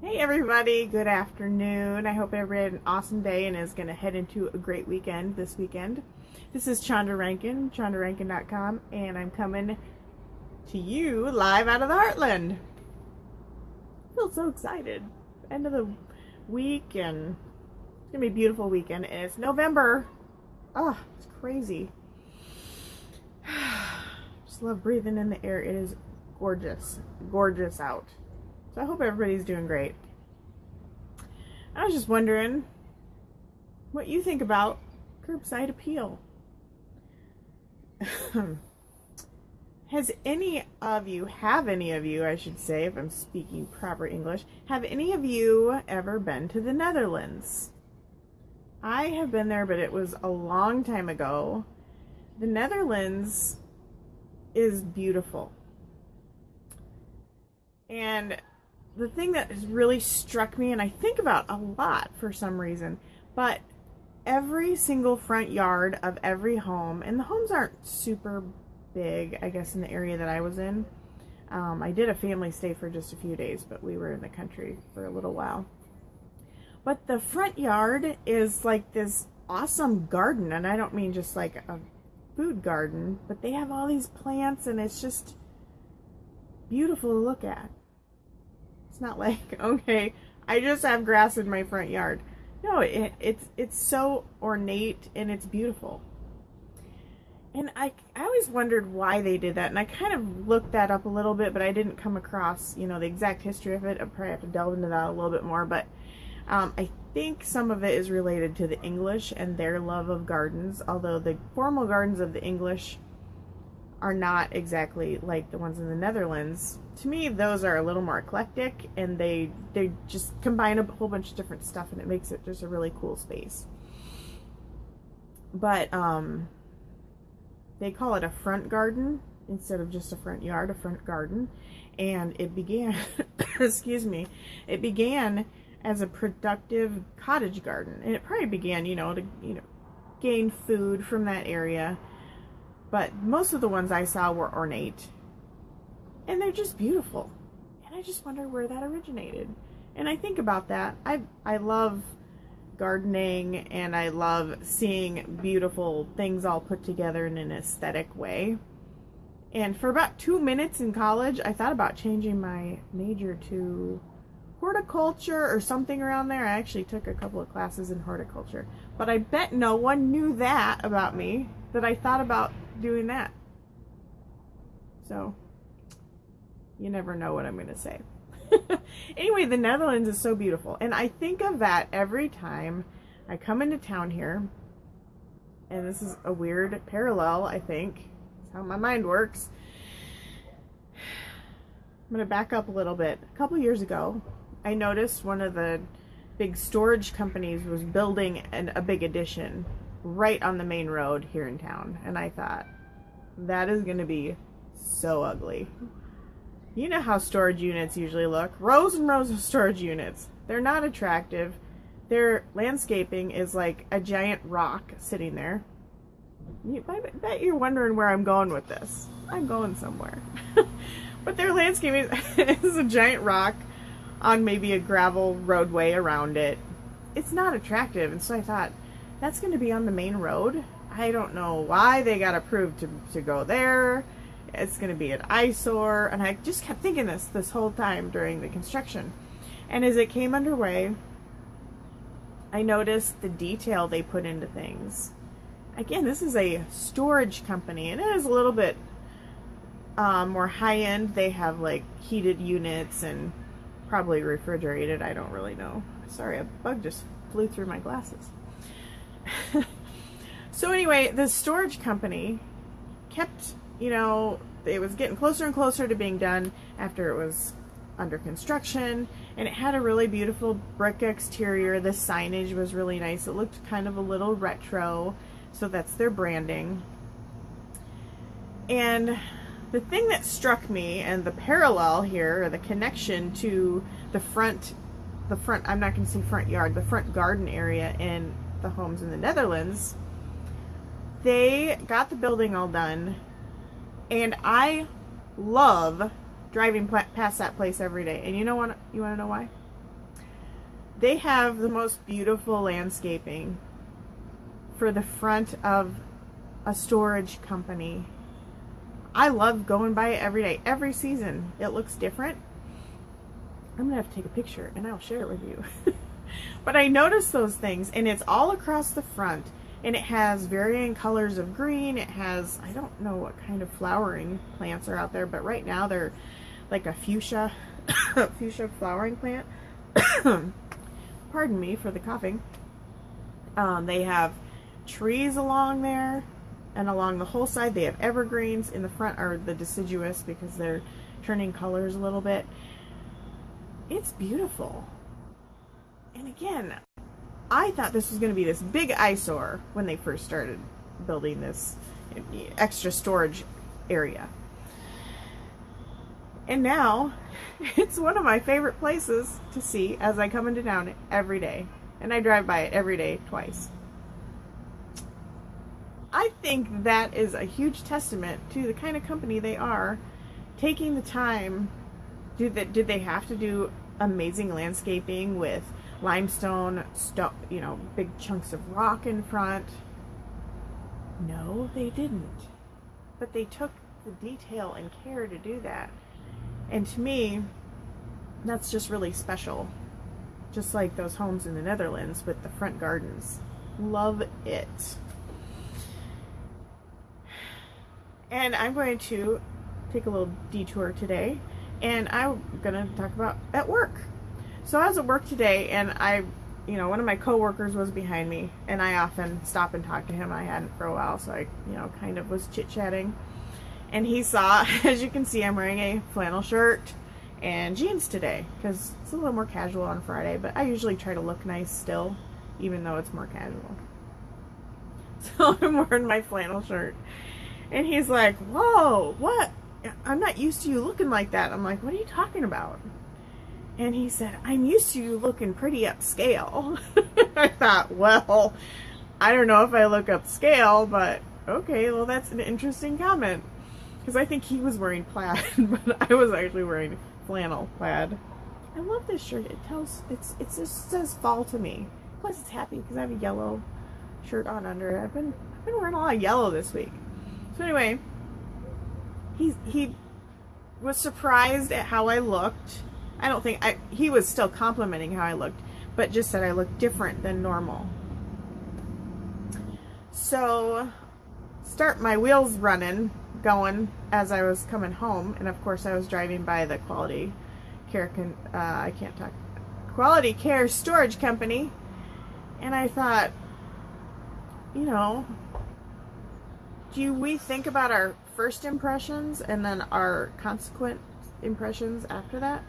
Hey everybody, good afternoon. I hope everybody had an awesome day and is going to head into a great weekend this weekend. This is Chandra Rankin, chandrarankin.com, and I'm coming to you live out of the Heartland. I feel so excited. End of the week, and it's going to be a beautiful weekend, and it's November. Oh, it's crazy. Just love breathing in the air. It is gorgeous, gorgeous out. So I hope everybody's doing great. I was just wondering what you think about curbside appeal. Have any of you, I should say, if I'm speaking proper English, have any of you ever been to the Netherlands? I have been there, but it was a long time ago. The Netherlands is beautiful. And the thing that has really struck me, and I think about a lot for some reason, but every single front yard of every home, and the homes aren't super big, I guess, in the area that I was in. I did a family stay for just a few days, but we were in the country for a little while. But the front yard is like this awesome garden, and I don't mean just like a food garden, but they have all these plants, and it's just beautiful to look at. It's not like, okay, I just have grass in my front yard. No, it's so ornate and it's beautiful. And I always wondered why they did that, and I kind of looked that up a little bit, but I didn't come across, the exact history of it. I'll probably have to delve into that a little bit more, but I think some of it is related to the English and their love of gardens, although the formal gardens of the English are not exactly like the ones in the Netherlands. To me, those are a little more eclectic, and they just combine a whole bunch of different stuff, and it makes it just a really cool space. But they call it a front garden instead of just a front yard, a front garden. And it began, excuse me, it began as a productive cottage garden, and it probably began, to gain food from that area. But most of the ones I saw were ornate. And they're just beautiful. And I just wonder where that originated. And I think about that. I love gardening, and I love seeing beautiful things all put together in an aesthetic way. And for about 2 minutes in college, I thought about changing my major to horticulture or something around there. I actually took a couple of classes in horticulture. But I bet no one knew that about me, that I thought about doing that. So, you never know what I'm going to say. Anyway, the Netherlands is so beautiful. And I think of that every time I come into town here. And this is a weird parallel, I think. That's how my mind works. I'm going to back up a little bit. A couple years ago, I noticed one of the big storage companies was building a big addition right on the main road here in town. And I thought, that is going to be so ugly. You know how storage units usually look. Rows and rows of storage units. They're not attractive. Their landscaping is like a giant rock sitting there. I bet you're wondering where I'm going with this. I'm going somewhere. But their landscaping is a giant rock on maybe a gravel roadway around it. It's not attractive. And so I thought, that's going to be on the main road. I don't know why they got approved to go there. It's going to be an eyesore. And I just kept thinking this whole time during the construction. And as it came underway, I noticed the detail they put into things. Again, this is a storage company, and it is a little bit more high-end. They have like heated units and probably refrigerated. I don't really know. Sorry, a bug just flew through my glasses. So anyway, the storage company kept, it was getting closer and closer to being done after it was under construction, and it had a really beautiful brick exterior. The signage was really nice. It looked kind of a little retro, so that's their branding. And the thing that struck me, and the parallel here, or the connection to the front, I'm not going to say front yard, the front garden area in the homes in the Netherlands, they got the building all done, and I love driving past that place every day. And you know what? You want to know why? They have the most beautiful landscaping for the front of a storage company. I love going by it every day. Every season it looks different. I'm gonna have to take a picture and I'll share it with you. But I noticed those things, and it's all across the front, and it has varying colors of green. It has, I don't know what kind of flowering plants are out there, but right now they're like a fuchsia fuchsia flowering plant. Pardon me for the coughing. They have trees along there, and along the whole side they have evergreens. In the front are the deciduous because they're turning colors a little bit. It's beautiful. And again, I thought this was going to be this big eyesore when they first started building this extra storage area. And now it's one of my favorite places to see as I come into town every day. And I drive by it every day twice. I think that is a huge testament to the kind of company they are, taking the time. Did they have to do amazing landscaping with limestone, big chunks of rock in front? No, they didn't. But they took the detail and care to do that. And to me, that's just really special. Just like those homes in the Netherlands with the front gardens. Love it. And I'm going to take a little detour today, and I'm going to talk about at work. So I was at work today, and one of my coworkers was behind me, and I often stop and talk to him. I hadn't for a while, so I, kind of was chit-chatting. And he saw, as you can see, I'm wearing a flannel shirt and jeans today, because it's a little more casual on Friday, but I usually try to look nice still, even though it's more casual. So I'm wearing my flannel shirt. And he's like, whoa, what? I'm not used to you looking like that. I'm like, what are you talking about? And he said, I'm used to you looking pretty upscale. I thought, well, I don't know if I look upscale, but okay, well, that's an interesting comment. Because I think he was wearing plaid, but I was actually wearing flannel plaid. I love this shirt. It just says fall to me. Plus, it's happy because I have a yellow shirt on under it. I've been wearing a lot of yellow this week. So anyway, he was surprised at how I looked. He was still complimenting how I looked, but just said I looked different than normal. So, start my wheels going as I was coming home, and of course I was driving by the Quality Care Storage Company, and I thought, do we think about our first impressions and then our consequent impressions after that?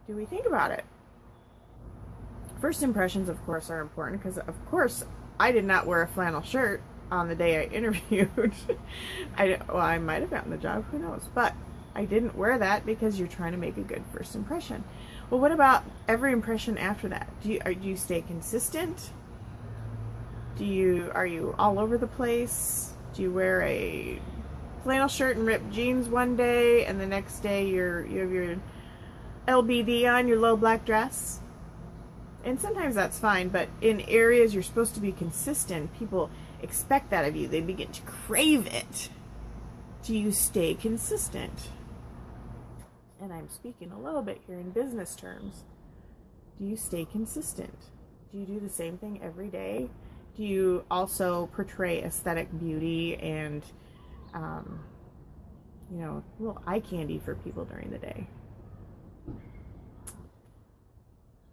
Do we think about it? First impressions, of course, are important because, of course, I did not wear a flannel shirt on the day I interviewed. I might have gotten the job, who knows? But I didn't wear that because you're trying to make a good first impression. Well, what about every impression after that? Do you stay consistent? Are you all over the place? Do you wear a flannel shirt and ripped jeans one day, and the next day you have your LBD on, your low black dress? And sometimes that's fine, but in areas you're supposed to be consistent, people expect that of you. They begin to crave it. Do you stay consistent? And I'm speaking a little bit here in business terms. Do you stay consistent? Do you do the same thing every day? Do you also portray aesthetic beauty and, a little eye candy for people during the day?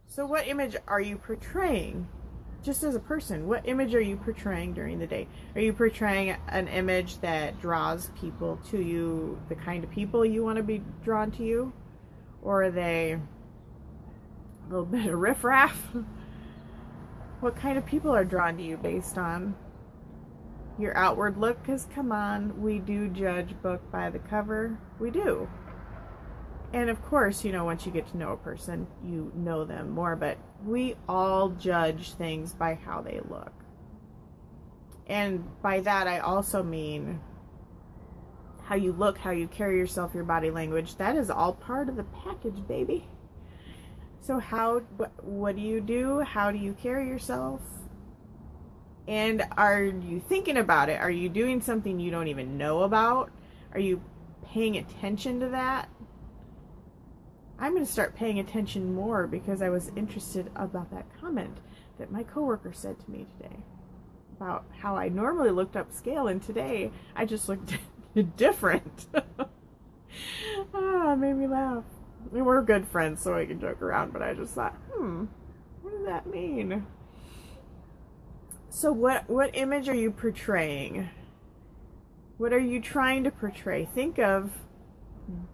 So what image are you portraying? Just as a person, what image are you portraying during the day? Are you portraying an image that draws people to you, the kind of people you want to be drawn to you? Or are they a little bit of riffraff? What kind of people are drawn to you based on your outward look? Because come on, we do judge book by the cover. We do. And of course, once you get to know a person, you know them more, but we all judge things by how they look. And by that, I also mean how you look, how you carry yourself, your body language. That is all part of the package, baby. So what do you do? How do you carry yourself? And are you thinking about it? Are you doing something you don't even know about? Are you paying attention to that? I'm going to start paying attention more because I was interested about that comment that my coworker said to me today about how I normally looked up scale, and today I just looked different. It made me laugh. We're good friends, so I can joke around, but I just thought, what does that mean? So what image are you portraying? What are you trying to portray? Think of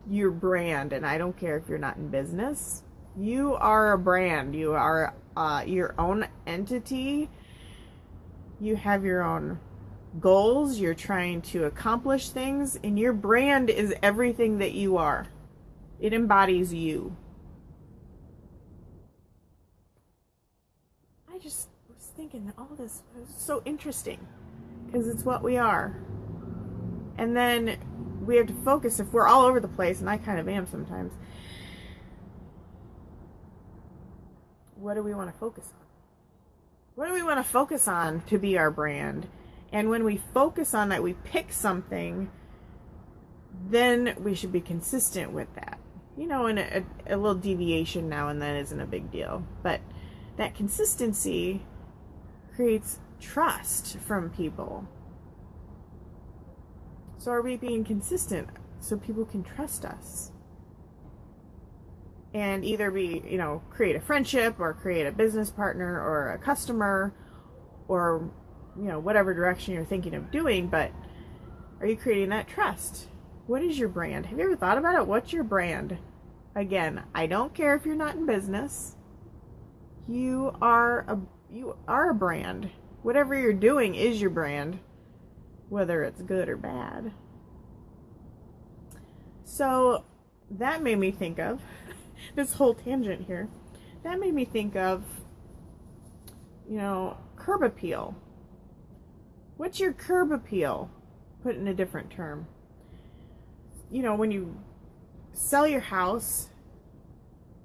your brand, and I don't care if you're not in business. You are a brand. You are your own entity. You have your own goals. You're trying to accomplish things, and your brand is everything that you are. It embodies you. I just was thinking that all this was so interesting because it's what we are. And then we have to focus. If we're all over the place, and I kind of am sometimes, what do we want to focus on? What do we want to focus on to be our brand? And when we focus on that, we pick something, then we should be consistent with that. You know, and a little deviation now and then isn't a big deal. But that consistency creates trust from people. So are we being consistent so people can trust us? And either create a friendship or create a business partner or a customer or, whatever direction you're thinking of doing, but are you creating that trust? What is your brand? Have you ever thought about it? What's your brand? Again, I don't care if you're not in business. You are a brand. Whatever you're doing is your brand, whether it's good or bad. So that made me think of this whole tangent here. That made me think of, curb appeal. What's your curb appeal? Put in a different term. When you sell your house,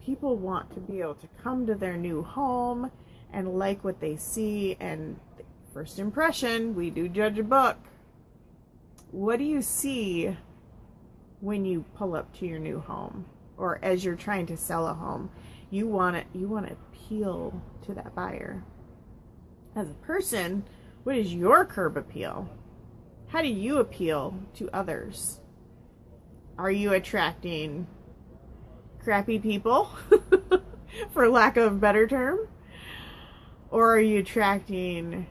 people want to be able to come to their new home and like what they see, and first impression, we do judge a book. What do you see when you pull up to your new home, or as you're trying to sell a home? You want to appeal to that buyer. As a person, what is your curb appeal? How do you appeal to others? Are you attracting crappy people, for lack of a better term? Or are you attracting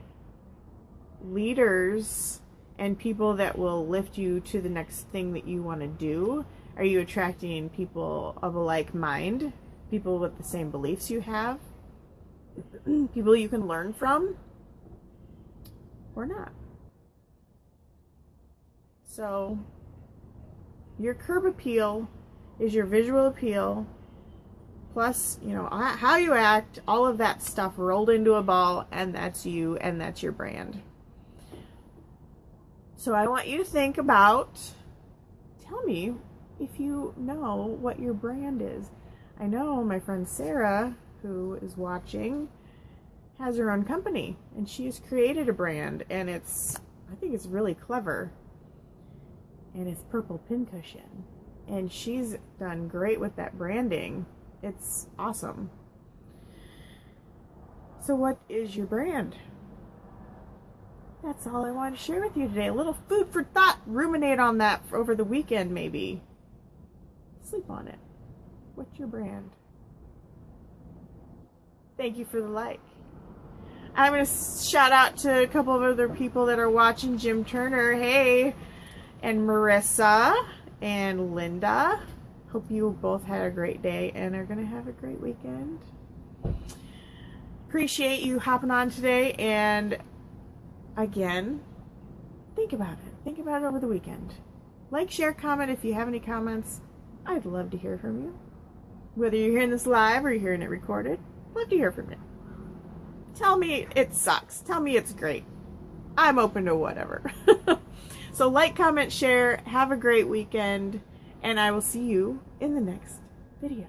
leaders and people that will lift you to the next thing that you want to do? Are you attracting people of a like mind? People with the same beliefs you have? People you can learn from? Or not? So, your curb appeal is your visual appeal, plus, how you act, all of that stuff rolled into a ball, and that's you, and that's your brand. So I want you to think about, tell me if you know what your brand is. I know my friend Sarah, who is watching, has her own company, and she has created a brand, and I think it's really clever. And it's Purple Pincushion. And she's done great with that branding. It's awesome. So what is your brand? That's all I wanted to share with you today. A little food for thought. Ruminate on that over the weekend, maybe. Sleep on it. What's your brand? Thank you for the like. I'm going to shout out to a couple of other people that are watching. Jim Turner, hey. And Marissa and Linda. Hope you both had a great day and are going to have a great weekend. Appreciate you hopping on today. And again, think about it. Think about it over the weekend. Like, share, comment if you have any comments. I'd love to hear from you. Whether you're hearing this live or you're hearing it recorded, love to hear from you. Tell me it sucks. Tell me it's great. I'm open to whatever. So like, comment, share, have a great weekend, and I will see you in the next video.